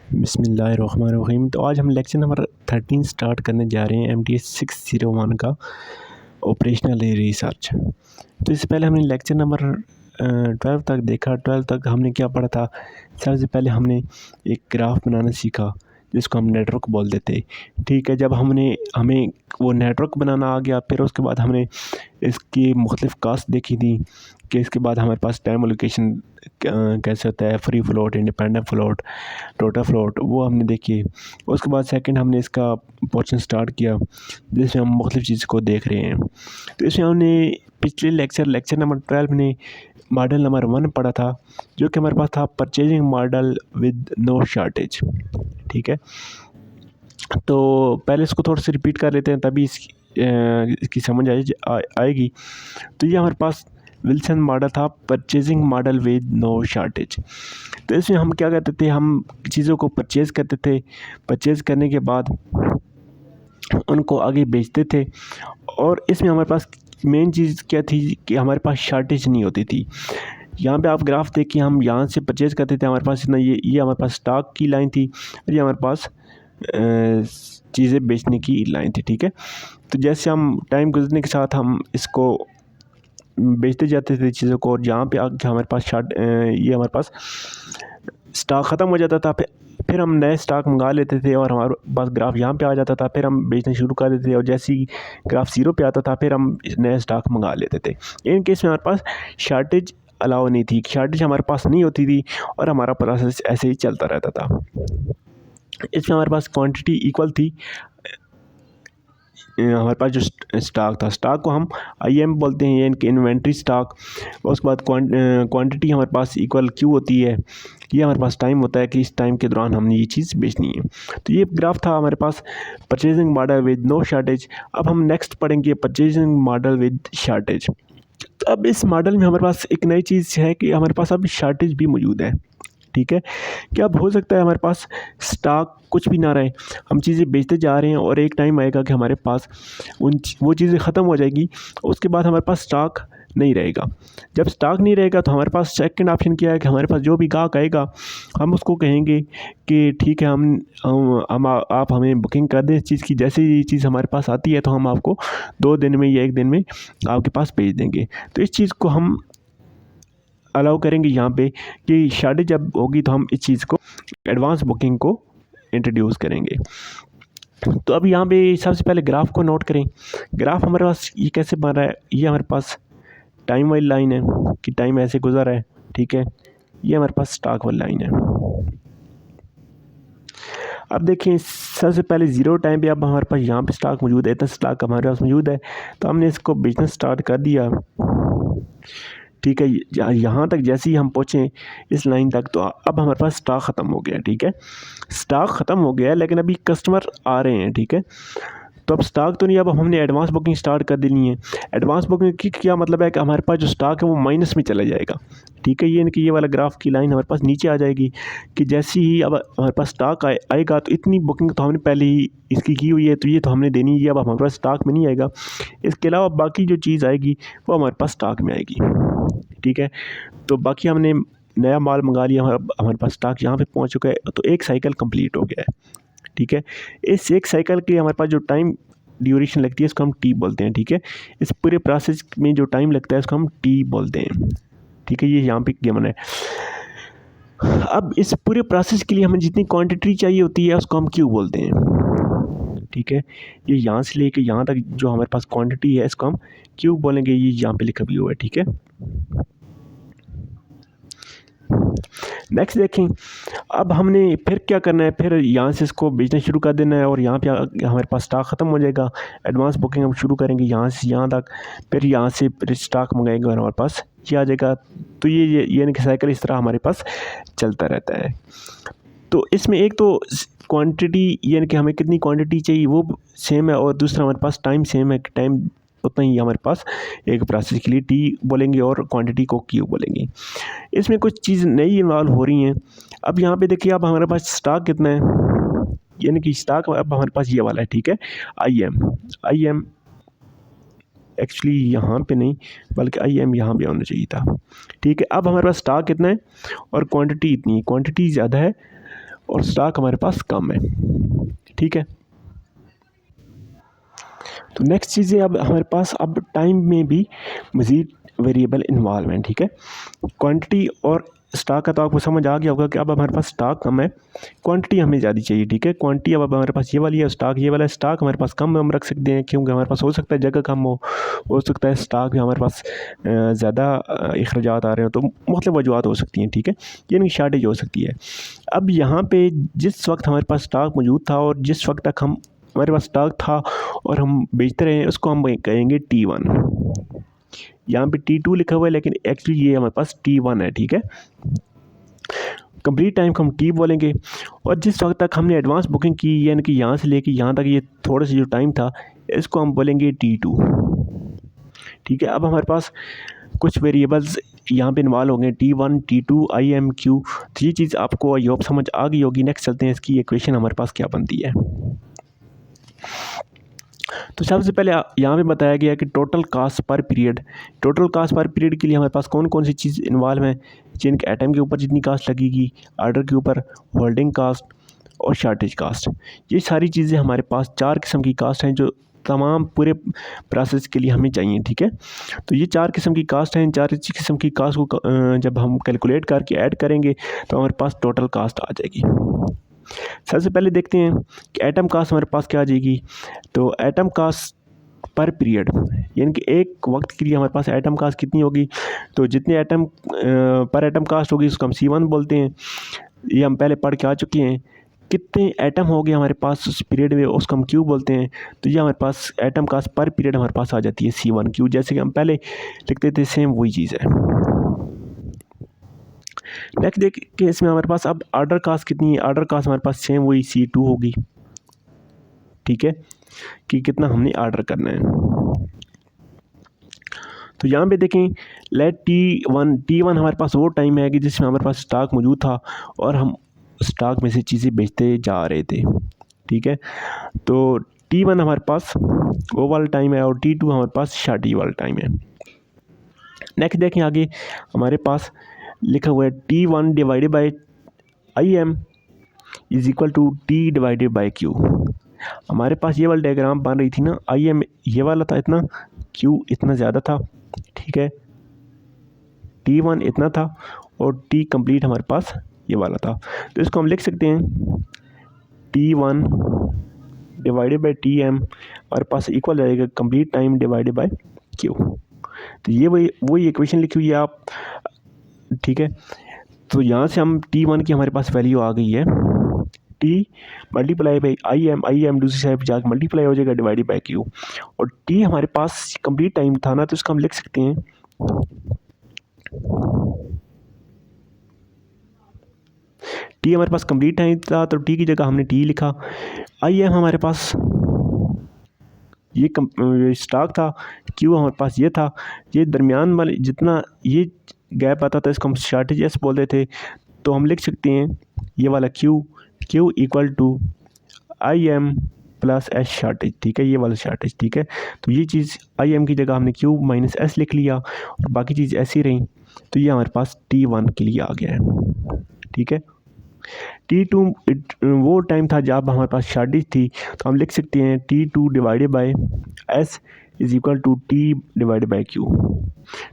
बिस्मिल्लाहिर्रहमानिर्रहीम। तो आज हम लेक्चर नंबर 13 स्टार्ट करने जा रहे हैं MDS 601 का ऑपरेशनल रिसर्च। तो इससे पहले हमने लेक्चर नंबर 12 तक देखा। 12 तक हमने क्या पढ़ा था? सबसे पहले हमने एक ग्राफ बनाना सीखा जिसको हम नेटवर्क बोल देते। ठीक है, जब हमें वो नेटवर्क बनाना आ गया, फिर उसके बाद हमने इसकी मुख्तलिफ कास्ट देखी थी कि इसके बाद हमारे पास टाइम एलोकेशन कैसे होता है, free float, independent float, total float, वो हमने देखी। उसके बाद सेकंड हमने इसका पोर्शन स्टार्ट किया जिसमें हम मुख्तलिफ चीज़ को देख रहे हैं। तो इसमें हमने पिछले लेक्चर नंबर 12 में मॉडल नंबर 1 पढ़ा था, जो कि हमारे पास था purchasing model with no shortage. ठीक है, तो पहले इसको थोड़ा सा रिपीट कर लेते हैं, तभी इसकी समझ आएगी। तो ये हमारे पास विल्सन मॉडल था, purchasing model with no shortage. तो इसमें हम क्या करते थे, हम चीज़ों को परचेज़ करते थे, परचेज़ करने के बाद उनको आगे बेचते थे। और इसमें हमारे पास मेन चीज़ क्या थी कि हमारे पास शॉर्टेज नहीं होती थी। यहाँ पे आप ग्राफ देखिए, हम यहाँ से परचेज़ करते थे, हमारे पास इतना ये हमारे पास स्टॉक की लाइन थी और ये हमारे पास चीज़ें बेचने की लाइन थी। ठीक है, तो जैसे हम टाइम गुजरने के साथ हम इसको बेचते जाते थे चीज़ों को, और जहाँ पे आके हमारे पास ये हमारे पास स्टॉक ख़त्म हो जाता था, फिर हम नए स्टॉक मंगा लेते थे और हमारे पास ग्राफ यहाँ पे आ जाता था, फिर हम बेचना शुरू कर देते थे, और जैसे ही ग्राफ 0 पे आता था फिर हम नए स्टॉक मंगा लेते थे। इन केस में हमारे पास शॉर्टेज अलाउ नहीं थी, शॉर्टेज हमारे पास नहीं होती थी और हमारा प्रोसेस ऐसे ही चलता रहता था। इसमें हमारे पास क्वांटिटी इक्वल थी। हमारे पास जो स्टॉक था, स्टॉक को हम IM बोलते हैं, यानी इन्वेंट्री स्टॉक। उसके बाद क्वांटिटी हमारे पास इक्वल क्यू होती है। ये हमारे पास टाइम होता है कि इस टाइम के दौरान हमने ये चीज़ बेचनी है। तो ये ग्राफ था हमारे पास purchasing model with no shortage. अब हम नेक्स्ट पढ़ेंगे परचेजिंग मॉडल विद शॉर्टेज। तो अब इस मॉडल में हमारे पास एक नई चीज़ है कि हमारे पास अब शॉर्टेज भी मौजूद है। ठीक है, कि अब हो सकता है हमारे पास स्टॉक कुछ भी ना रहे, हम चीज़ें बेचते जा रहे हैं और एक टाइम आएगा कि हमारे पास वो चीज़ें ख़त्म हो जाएगी, उसके बाद हमारे पास स्टॉक नहीं रहेगा। जब स्टॉक नहीं रहेगा तो हमारे पास सेकंड ऑप्शन क्या है कि हमारे पास जो भी ग्राहक आएगा हम उसको कहेंगे कि ठीक है, आप हमें बुकिंग कर दें इस चीज़ की। जैसे ये चीज़ हमारे पास आती है तो हम आपको 2 दिन में या 1 दिन में आपके पास भेज देंगे। तो इस चीज़ को हम अलाउ करेंगे यहाँ पे कि शॉर्टेज जब होगी तो हम इस चीज़ को एडवांस बुकिंग को इंट्रोड्यूस करेंगे। तो अब यहाँ पे सबसे पहले ग्राफ को नोट करें। ग्राफ हमारे पास ये कैसे बन रहा है, ये हमारे पास टाइम वाली लाइन है कि टाइम ऐसे गुजर है। ठीक है, ये हमारे पास स्टॉक वाली लाइन है। अब देखिए, सबसे पहले 0 टाइम पे अब हमारे पास यहाँ पे स्टॉक मौजूद है, इतना स्टॉक हमारे पास मौजूद है, तो हमने इसको बिजनेस स्टार्ट कर दिया। ठीक है, यहाँ तक जैसे ही हम पहुँचे इस लाइन तक, तो अब हमारे पास स्टॉक ख़त्म हो गया। ठीक है, स्टॉक ख़त्म हो गया है, लेकिन अभी कस्टमर आ रहे हैं। ठीक है, तो अब स्टॉक तो नहीं, अब हमने एडवांस बुकिंग स्टार्ट कर देनी है। एडवांस बुकिंग की क्या मतलब है कि हमारे पास जो स्टॉक है वो माइनस में चला जाएगा। ठीक है, ये कि ये वाला ग्राफ की लाइन हमारे पास नीचे आ जाएगी कि जैसे ही अब हमारे पास स्टॉक आएगा तो इतनी बुकिंग तो हमने पहले ही इसकी की हुई है, तो ये तो हमने देनी है, अब हमारे पास स्टॉक में नहीं आएगा। इसके अलावा बाकी जो चीज़ आएगी वो हमारे पास स्टॉक में आएगी। ठीक है, तो बाकी हमने नया माल मंगा लिया, हमारे पास स्टॉक यहाँ पे पहुँच चुका है, तो एक साइकिल कंप्लीट हो गया है। ठीक है, इस एक साइकिल के हमारे पास जो टाइम ड्यूरेशन लगती है इसको हम T बोलते हैं। ठीक है, इस पूरे प्रोसेस में जो टाइम लगता है इसको हम T बोलते हैं। ठीक है, ये यहाँ पे गिवन है। अब इस पूरे प्रोसेस के लिए हमें जितनी क्वांटिटी चाहिए होती है उसको हम Q बोलते हैं। ठीक है, ये यहाँ से लेके यहाँ तक जो हमारे पास क्वांटिटी है इसको हम Q बोलेंगे, ये यहाँ पे लिखा भी हुआ है। ठीक है, नेक्स्ट देखें, अब हमने फिर क्या करना है, फिर यहाँ से इसको बेचना शुरू कर देना है और यहाँ पे हमारे पास स्टॉक ख़त्म हो जाएगा। एडवांस बुकिंग हम शुरू करेंगे यहाँ से यहाँ तक, फिर यहाँ से स्टॉक मंगाएंगे और हमारे पास ये आ जाएगा। तो ये यानी कि साइकिल इस तरह हमारे पास चलता रहता है। तो इसमें एक तो क्वांटिटी यानी कि हमें कितनी क्वांटिटी चाहिए वो सेम है, और दूसरा हमारे पास टाइम सेम है कि टाइम उतना ही हमारे पास एक प्रोसेस के लिए T बोलेंगे और क्वांटिटी को Q बोलेंगे। इसमें कुछ चीज़ नई इन्वॉल्व हो रही हैं। अब यहाँ पे देखिए, अब हमारे पास स्टॉक कितना है, यानी कि स्टॉक अब हमारे पास ये वाला है। ठीक है, IM एक्चुअली यहाँ पे नहीं बल्कि IM यहाँ पे होना चाहिए था। ठीक है, अब हमारे पास स्टॉक कितना है और क्वांटिटी इतनी है, क्वांटिटी ज़्यादा है और स्टॉक हमारे पास कम है, ठीक है। तो नेक्स्ट चीज़ें अब हमारे पास अब टाइम में भी मज़ीद वेरिएबल इन्वॉल्व हैं, ठीक है। क्वांटिटी और स्टॉक का तो आपको समझ आ गया होगा कि अब हमारे पास स्टॉक कम है, क्वांटिटी हमें ज़्यादा चाहिए, ठीक है। क्वांटिटी अब हमारे पास ये वाली है, स्टॉक ये वाला है। स्टॉक हमारे पास कम हम रख सकते हैं क्योंकि हमारे पास हो सकता है जगह कम हो सकता है स्टॉक में हमारे पास ज़्यादा अखराजात आ रहे हो, तो मुख्तलिफ वजूहत हो सकती हैं, ठीक है, यानी शार्टेज हो सकती है। अब यहाँ पे जिस वक्त हमारे पास स्टॉक मौजूद था और जिस वक्त तक हमारे पास स्टॉक था और हम बेचते रहे उसको हम कहेंगे T1। यहाँ पे T2 लिखा हुआ है लेकिन एक्चुअली ये हमारे पास T1 है, ठीक है। कंप्लीट टाइम को हम T बोलेंगे और जिस वक्त तक हमने एडवांस बुकिंग की यानी कि यहाँ से लेके यहाँ तक ये थोड़ा सा जो टाइम था इसको हम बोलेंगे T2, ठीक है। अब हमारे पास कुछ वेरिएबल्स यहाँ पे इन्वॉल्व हो गए, T1, T2, IMQ। तो ये चीज़ आपको आई होप समझ आ गई होगी। नेक्स्ट चलते हैं, इसकी इक्वेशन हमारे पास क्या बनती है। तो सबसे पहले यहाँ पे बताया गया है कि टोटल कास्ट पर पीरियड के लिए हमारे पास कौन कौन सी चीज़ इन्वॉल्व है। चेन के आइटम के ऊपर जितनी कास्ट लगेगी, ऑर्डर के ऊपर, होल्डिंग कास्ट और शार्टेज कास्ट। ये सारी चीज़ें हमारे पास 4 किस्म की कास्ट हैं जो तमाम पूरे प्रोसेस के लिए हमें चाहिए, ठीक है। तो ये 4 किस्म की कास्ट हैं। 4 किस्म की कास्ट को जब हम कैलकुलेट करके ऐड करेंगे तो हमारे पास टोटल कास्ट आ जाएगी। सबसे पहले देखते हैं कि एटम कास्ट हमारे पास क्या आ जाएगी। तो एटम कास्ट पर पीरियड यानी कि एक वक्त के लिए हमारे पास एटम कास्ट कितनी होगी। तो जितने एटम पर एटम कास्ट होगी उसको हम C1 बोलते हैं। ये हम पहले पढ़ के आ चुके हैं। कितने एटम हो गए हमारे पास उस पीरियड में उसको हम Q बोलते हैं। तो ये हमारे पास एटम कास्ट पर पीरियड हमारे पास आ जाती है C1Q, जैसे कि हम पहले लिखते थे सेम वही चीज़ है। नेक्स्ट देखिए इसमें हमारे पास अब ऑर्डर कास्ट कितनी है। ऑर्डर कास्ट हमारे पास सेम वही C2 होगी, ठीक है, कि कितना हमने ऑर्डर करना है। तो यहाँ पे देखें लेट T1 हमारे पास वो टाइम है कि जिसमें हमारे पास स्टॉक मौजूद था और हम स्टॉक में से चीज़ें बेचते जा रहे थे, ठीक है। तो T1 हमारे पास वो वाला टाइम है और T2 हमारे पास शार्टी वाला टाइम है। नेक्स्ट देखें आगे हमारे पास लिखा हुआ है T1 divided by IM is equal to T divided by Q। हमारे पास ये वाला डायग्राम बन रही थी ना, IM ये वाला था इतना, Q इतना ज़्यादा था, ठीक है, T1 इतना था और T कंप्लीट हमारे पास ये वाला था। तो इसको हम लिख सकते हैं T1 डिवाइडेड बाई TM हमारे पास इक्वल जाएगा complete time divided by Q। तो ये वही इक्वेशन लिखी हुई है आप, ठीक है। तो यहाँ से हम T1 की हमारे पास वैल्यू आ गई है T मल्टीप्लाई बाई IM दूसरी साइड पर जाकर मल्टीप्लाई हो जाएगा डिवाइडेड बाई Q। और T हमारे पास कंप्लीट टाइम था ना, तो इसको हम लिख सकते हैं T हमारे पास कंप्लीट टाइम था तो T की जगह हमने T लिखा। IM हमारे पास ये स्टॉक था, Q हमारे पास ये था। ये दरमियान वाले जितना ये गैप आता था इसको हम शार्टेज S बोलते थे। तो हम लिख सकते हैं ये वाला Q equal to IM plus S shortage, ठीक है, ये वाला शार्टेज, ठीक है। तो ये चीज़ IM की जगह हमने Q माइनस S लिख लिया और बाकी चीज़ ऐसी रही। तो ये हमारे पास T1 के लिए आ गया है, ठीक है। T2 वो टाइम था जब हमारे पास शार्टेज थी, तो हम लिख सकते हैं T2 divided by S is equal to T divided by Q।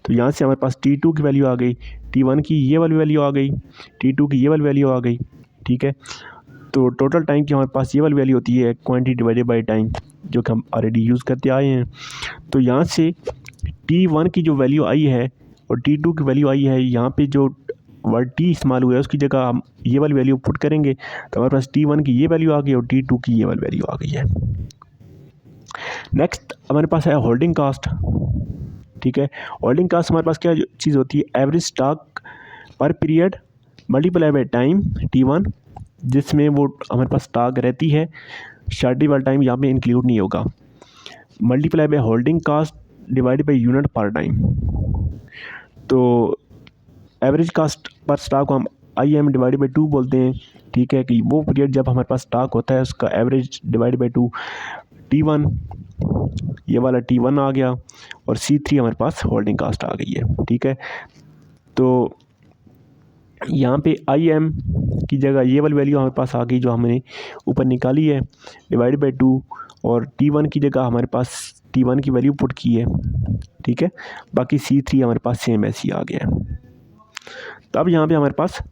तो यहाँ से हमारे पास T2 की वैल्यू आ गई, T1 की ये वाली वैल्यू आ गई, T2 की ये वाली वैल्यू आ गई, ठीक है। तो टोटल टाइम की हमारे पास ये वाली वैल्यू होती है क्वांटिटी डिवाइडेड बाई टाइम, जो कि हम ऑलरेडी यूज़ करते आए हैं। तो यहाँ से T1 की जो वैल्यू आई है और T2 की वैल्यू आई है, यहाँ पे जो वर्ड T इस्तेमाल हुआ है उसकी जगह हम ये वाली वैल्यू पुट करेंगे तो हमारे पास T1 की ये वैल्यू आ गई और T2 की ये वाली वैल्यू आ गई है। नेक्स्ट हमारे पास है होल्डिंग कास्ट, ठीक है। होल्डिंग कास्ट हमारे पास क्या चीज़ होती है, एवरेज स्टॉक पर period multiply by time T1, जिसमें वो हमारे पास स्टॉक रहती है, शार्टी वाला टाइम यहाँ पे इंक्लूड नहीं होगा, multiply by holding cost divided by unit per time. तो एवरेज कास्ट पर स्टॉक को हम IM डिवाइडेड बाई 2 बोलते हैं, ठीक है, कि वो पीरियड जब हमारे पास स्टॉक होता है उसका एवरेज डिवाइडेड बाई 2 T1, ये वाला T1 आ गया और C3 हमारे पास होल्डिंग कास्ट आ गई है, ठीक है। तो यहाँ पे आई एम की जगह ये वाली वैल्यू हमारे पास आ गई जो हमने ऊपर निकाली है, डिवाइड बाई 2, और T1 की जगह हमारे पास T1 की वैल्यू पुट की है, ठीक है। बाकी C3 हमारे पास सेम ऐसे ही आ गया है। तो अब यहाँ पे हमारे पास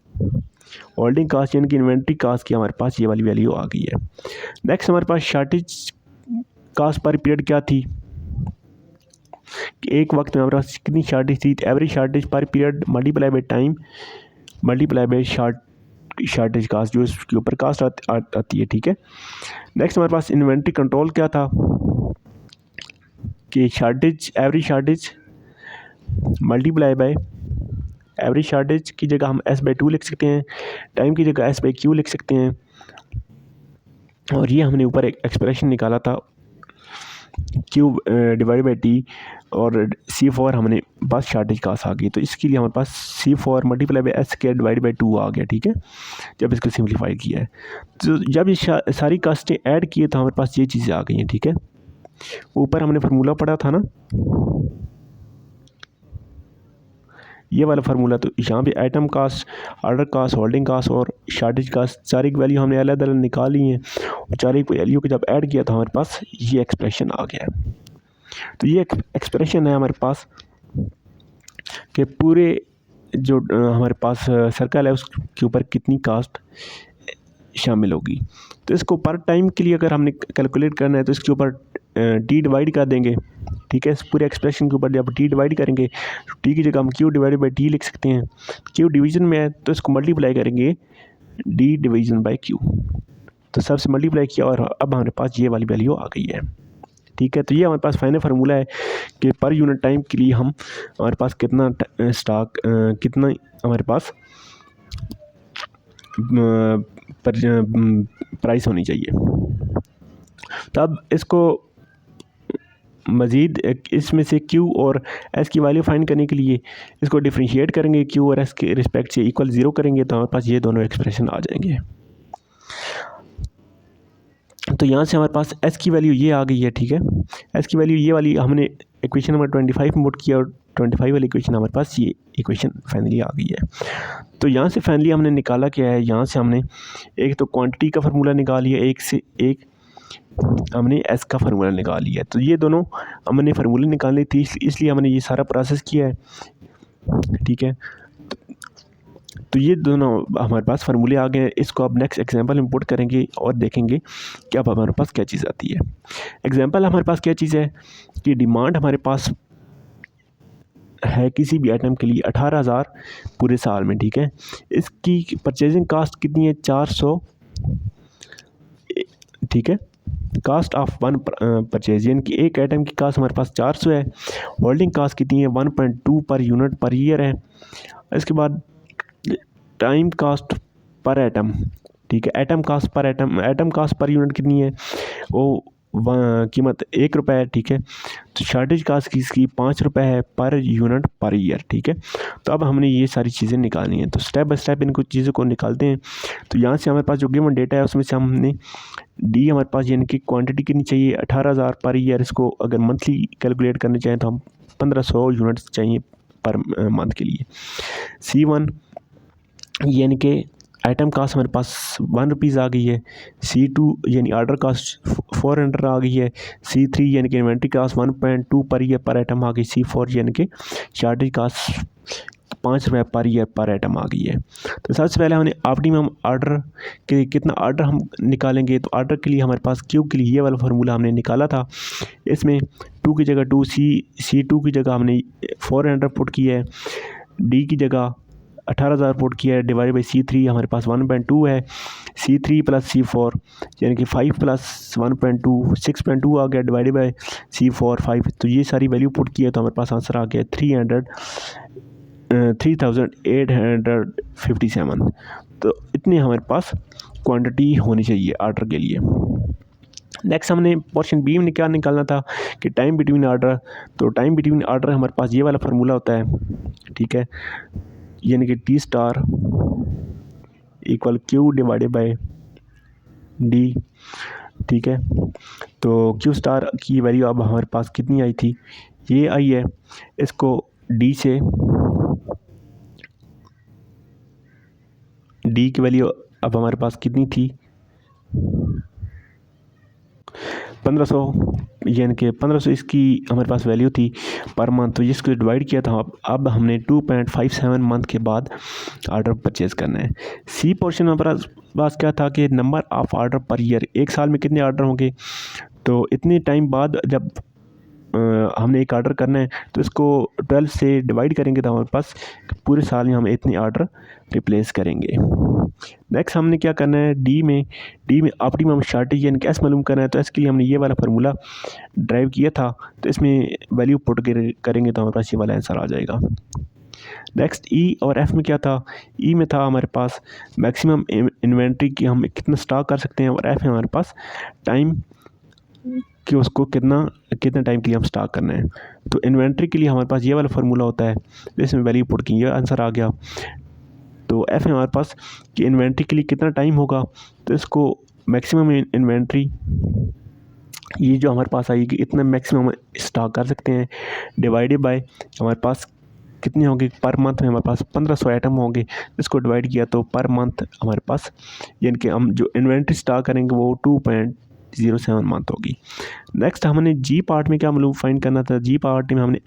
होल्डिंग कास्ट यानी कि इन्वेंट्री कास्ट की हमारे पास ये वाली वैल्यू आ गई है। नेक्स्ट हमारे पास शॉर्टेज कास्ट पर पीरियड क्या थी कि एक वक्त में हमारे पास कितनी शॉर्टेज थी, average shortage per period multiply by time multiply by shortage cost जो इसके ऊपर कास्ट आती है, ठीक है। नेक्स्ट हमारे पास इन्वेंट्री कंट्रोल क्या था कि shortage average shortage multiply by average shortage की जगह हम S/2 लिख सकते हैं, टाइम की जगह S/Q लिख सकते हैं, और ये हमने ऊपर एक एक्सप्रेशन निकाला था Q डिवाइड बाई T और C4 हमने बस शॉर्टेज कास्ट आ गई, तो इसके लिए हमारे पास C4 multiply by S² divide by 2 आ गया, ठीक है, जब इसको सिंप्लीफाई किया है। तो जब ये सारी कास्टें ऐड किए तो हमारे पास ये चीज़ें आ गई हैं, ठीक है। ऊपर हमने फार्मूला पढ़ा था ना, ये वाला फार्मूला, तो यहाँ पे item cost, order cost, holding cost और शॉर्टेज कास्ट सारी की वैल्यू हमने अलग अलग निकाली हैं, और सारी वैल्यू को जब ऐड किया तो हमारे पास ये एक्सप्रेशन आ गया है। तो ये एक्सप्रेशन है हमारे पास कि पूरे जो हमारे पास सर्कल है उसके ऊपर कितनी कास्ट शामिल होगी। तो इसको पर टाइम के लिए अगर हमने कैलकुलेट करना है तो इसके ऊपर T डिवाइड कर देंगे, ठीक है। इस पूरे एक्सप्रेशन के ऊपर जब T डिवाइड करेंगे तो T की जगह हम Q डिवाइड बाई T लिख सकते हैं। Q डिवीज़न में है तो इसको मल्टीप्लाई करेंगे D डिवीज़न बाई Q, तो सबसे मल्टीप्लाई किया और अब हमारे पास ये वाली वैल्यू आ गई है, ठीक है। तो ये हमारे पास फाइनल फार्मूला है कि पर यूनिट टाइम के लिए हम हमारे पास कितना स्टॉक कितना हमारे पास प्राइस होनी चाहिए। तब इसको मज़ीद इसमें से Q और S की वैल्यू फाइंड करने के लिए इसको डिफ्रेंशिएट करेंगे, Q और S के रिस्पेक्ट से इक्वल 0 करेंगे तो हमारे पास ये दोनों एक्सप्रेशन आ जाएंगे। तो यहाँ से हमारे पास S की वैल्यू ये आ गई है, ठीक है। S की वैल्यू ये वाली हमने इक्वेशन नंबर 25 में पुट किया और 25 वाली इक्वेशन हमारे पास ये इक्वेशन फाइनली आ गई है। तो यहाँ से फाइनली हमने निकाला क्या है, यहाँ से हमने एक तो क्वांटिटी का फार्मूला निकाल लिया, एक से एक हमने S का फार्मूला निकाल लिया। तो ये दोनों हमने फार्मूले निकालने थी, इसलिए हमने ये सारा प्रोसेस किया है, ठीक है। तो ये दोनों हमारे पास फार्मूले आ गए हैं। इसको अब नेक्स्ट एग्जांपल में पुट करेंगे और देखेंगे कि अब हमारे पास क्या चीज़ आती है। एग्जांपल हमारे पास क्या चीज़ है कि डिमांड हमारे पास है किसी भी आइटम के लिए 18,000 पूरे साल में, ठीक है। इसकी परचेजिंग कास्ट कितनी है, 400, ठीक है। कास्ट ऑफ वन परचेज यानी कि एक आइटम की कास्ट हमारे पास 400 है। होल्डिंग कास्ट कितनी है, 1.2 पर यूनिट पर ईयर है। इसके बाद टाइम कास्ट पर आइटम, ठीक है। आइटम कास्ट पर यूनिट कितनी है, वो कीमत 1 रुपये है, ठीक है। तो शॉर्टेज कास्ट की इसकी 5 रुपये है पर यूनिट पर ईयर, ठीक है। तो अब हमने ये सारी चीज़ें निकालनी है, तो स्टेप बाय स्टेप इनको चीज़ों को निकालते हैं। तो यहाँ से हमारे पास जो गिवन डेटा है उसमें से हमने डी हमारे पास यानी कि क्वांटिटी कितनी चाहिए, 18,000 पर ईयर। इसको अगर मंथली कैलकुलेट करना चाहें तो हम 1500 यूनिट्स चाहिए पर मंथ के लिए। C1 यानी कि आइटम कास्ट हमारे पास 1 रुपीज़ आ गई है। C2 यानी ऑर्डर कास्ट 400 आ गई है। C3 यानी कि इन्वेंट्री कास्ट 1.2 पर ईयर पर आइटम आ गई। C4 यानी कि शॉर्टेज कास्ट 5 रुपये पर ईयर पर आइटम आ गई है। तो सबसे पहले हमने ऑप्टिमम ऑर्डर के कितना ऑर्डर हम निकालेंगे, तो ऑर्डर के लिए हमारे पास Q के लिए ये वाला फार्मूला हमने निकाला था। इसमें 2 की जगह 2, C2 की जगह हमने 400 पुट किया है, D की जगह 18,000 पुट किया है, डिवाइड बाई C3 हमारे पास 1.2 है। C3 प्लस C4 यानी कि 5 प्लस 1.2 6.2 आ गया, डिवाइड बाई C4 5। तो ये सारी वैल्यू पुट की है तो हमारे पास आंसर आ गया 3,857। तो इतनी हमारे पास क्वांटिटी होनी चाहिए ऑर्डर के लिए। नेक्स्ट हमने पोर्शन बी में क्या निकालना था कि टाइम बिटवीन ऑर्डर। तो टाइम बिटवीन ऑर्डर हमारे पास ये वाला फार्मूला होता है, ठीक है, यानी कि T star equal Q divided by D, ठीक है। तो Q स्टार की वैल्यू अब हमारे पास कितनी आई थी, ये आई है। इसको D से डी की वैल्यू अब हमारे पास कितनी थी, 1500, यानी कि 1500 इसकी हमारे पास वैल्यू थी पर मंथ। तो इसको डिवाइड किया था। अब हमने 2.57 मंथ के बाद ऑर्डर परचेज़ करना है। सी पोर्शन में हमारे पास क्या था कि number of order per year, एक साल में कितने ऑर्डर होंगे। तो इतने टाइम बाद जब हमने एक ऑर्डर करना है तो इसको 12 से डिवाइड करेंगे तो हमारे पास पूरे साल में हम इतने ऑर्डर रिप्लेस करेंगे। नेक्स्ट हमने क्या करना है, डी में ऑप्टिमम शॉर्टेज यानी कैसे मालूम करना है। तो इसके लिए हमने ये वाला फार्मूला ड्राइव किया था, तो इसमें वैल्यू पुट करेंगे तो हमारे पास ये वाला आंसर आ जाएगा। नेक्स्ट ई और एफ़ में क्या था, ई में था हमारे पास मैक्सिमम इन्वेंट्री की हम कितना स्टॉक कर सकते हैं, और एफ़ है हमारे पास टाइम कि उसको कितने टाइम के लिए हम स्टॉक करना है। तो इन्वेंट्री के लिए हमारे पास ये वाला फार्मूला होता है, इसमें वैल्यू पुट की, ये आंसर आ गया। तो एफ है हमारे पास कि इन्वेंट्री के लिए कितना टाइम होगा, तो इसको मैक्सिमम इन्वेंट्री ये जो हमारे पास आएगी इतना मैक्सिमम स्टॉक कर सकते हैं, डिवाइडेड बाय हमारे पास कितने होंगे, पर मंथ में हमारे पास 1500 आइटम होंगे। इसको डिवाइड किया तो पर मंथ हमारे पास यानी कि हम जो इन्वेंट्री स्टॉक करेंगे वो 2.07 मंथ होगी। नेक्स्ट हमने जी पार्ट में क्या मालूम फाइंड करना था, जी पार्ट में हमने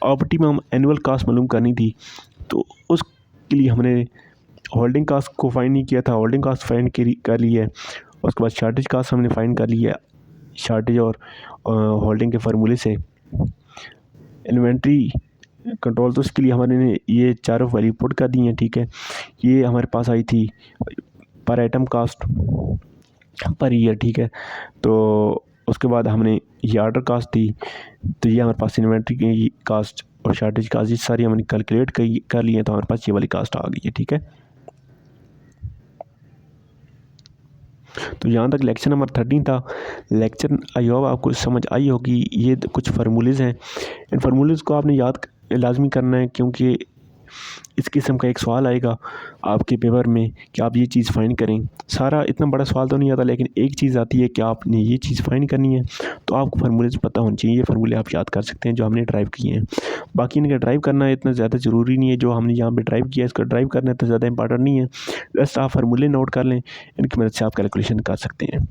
ऑप्टिमम एनुअल कास्ट मालूम करनी थी। तो उसके लिए हमने होल्डिंग कास्ट को फाइंड नहीं किया था, होल्डिंग कास्ट फाइंड कर ली है। उसके बाद शॉर्टेज कास्ट हमने फाइंड कर ली है, शॉर्टेज और होल्डिंग के फार्मूले से। इन्वेंट्री कंट्रोल, तो उसके लिए हमारे ये चारों वैल्यू पुट कर दी हैं, ठीक है। ये हमारे पास आई थी पर आइटम कास्ट पर ईयर, ठीक है। तो उसके बाद हमने ये ऑर्डर कास्ट थी, तो ये हमारे पास इन्वेंट्री की कास्ट और शॉर्टेज कास्ट ये सारी हमने कैलकुलेट कर ली है, तो हमारे पास ये वाली कास्ट आ गई है, ठीक है। तो यहाँ तक लेक्चर नंबर 13 था। लेक्चर आई होप आपको समझ आई होगी। ये कुछ फार्मूलेज़ हैं, इन फार्मूलेज़ को आपने याद लाजमी करना है, क्योंकि इस किस्म का एक सवाल आएगा आपके पेपर में कि आप ये चीज़ फाइंड करें। सारा इतना बड़ा सवाल तो नहीं आता, लेकिन एक चीज़ आती है कि आपने ये चीज़ फाइंड करनी है, तो आपको फार्मूलेज पता होने चाहिए। ये फार्मूले आप याद कर सकते हैं जो हमने ड्राइव किए हैं। बाकी इनका ड्राइव करना इतना ज़्यादा ज़रूरी नहीं है, जो हमने यहाँ पे ड्राइव किया है इसका ड्राइव करना इतना ज़्यादा इंपॉर्टेंट नहीं है। बस आप फार्मूले नोट कर लें, इनकी मदद से आप कैलकुलेशन कर सकते हैं।